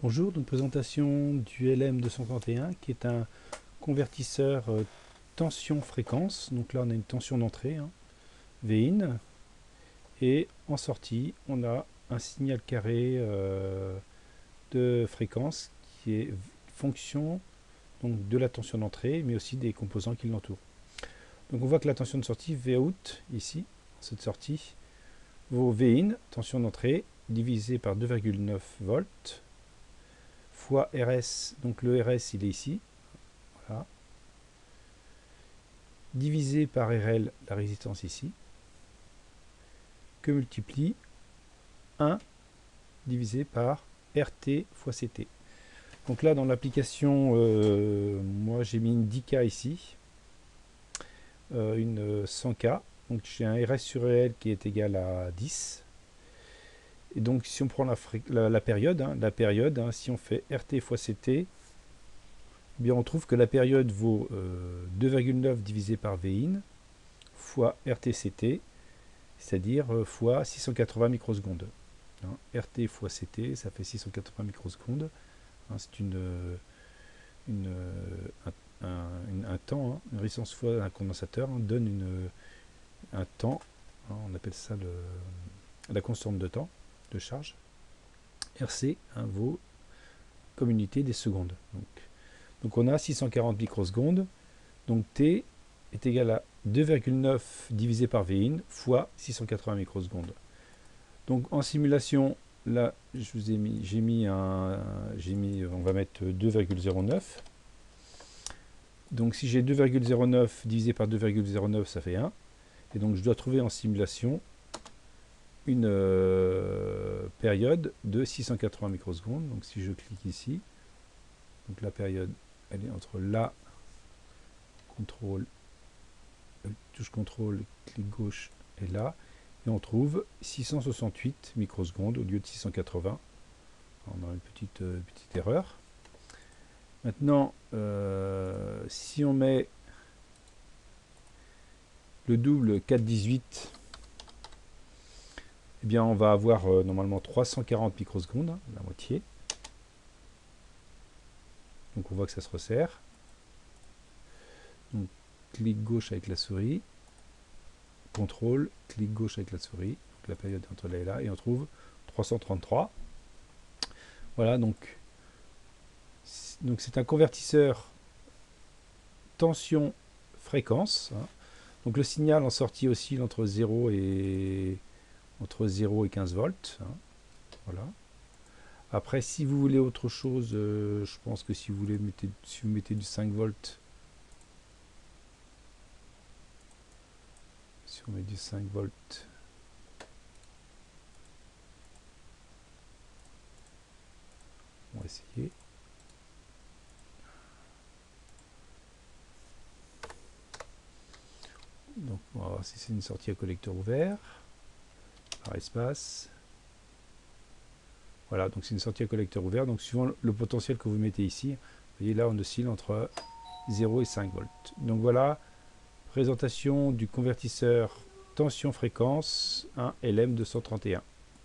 Bonjour, donc présentation du LM231 qui est un convertisseur tension-fréquence. Donc là on a une tension d'entrée, Vin, et en sortie on a un signal carré de fréquence qui est fonction donc, de la tension d'entrée mais aussi des composants qui l'entourent. Donc on voit que la tension de sortie Vout ici, cette sortie, vaut Vin, tension d'entrée, divisé par 2,9 volts fois RS, donc le RS il est ici, voilà, divisé par RL, la résistance ici, que multiplie 1 divisé par RT fois CT. Donc là dans l'application, moi j'ai mis une 10K ici, une 100K, donc j'ai un RS sur RL qui est égal à 10. Et donc si on prend la période, si on fait RT fois CT, eh bien on trouve que la période vaut 2,9 divisé par Vin fois RTCT, c'est-à-dire fois 680 microsecondes. RT fois CT, ça fait 680 microsecondes. C'est un temps, une résistance fois un condensateur donne un temps, on appelle ça la constante de temps de charge. RC vaut comme unité des secondes. Donc on a 640 microsecondes, donc T est égal à 2,9 divisé par Vin fois 680 microsecondes. Donc en simulation, là, on va mettre 2,09. Donc si j'ai 2,09 divisé par 2,09, ça fait 1. Et donc je dois trouver en simulation une période de 680 microsecondes. Donc si je clique ici, donc la période, elle est entre là, touche contrôle, clic gauche et là. Et on trouve 668 microsecondes au lieu de 680. On a une petite erreur. Maintenant, si on met le double 418, eh bien on va avoir normalement 340 microsecondes, la moitié. Donc on voit que ça se resserre. Donc clic gauche avec la souris, contrôle, clic gauche avec la souris, donc la période entre là et là, et on trouve 333. Voilà, donc c'est un convertisseur tension-fréquence. Donc le signal en sortie oscille entre 0 et 15 volts. Voilà. Après, si vous voulez autre chose, je pense que si vous mettez du 5 volts, si on met du 5 volts, on va essayer. Donc on va voir si c'est une sortie à collecteur ouvert par espace. Voilà, donc c'est une sortie à collecteur ouvert. Donc suivant le potentiel que vous mettez ici, vous voyez là on oscille entre 0 et 5 volts. Donc voilà, présentation du convertisseur tension-fréquence, un LM231.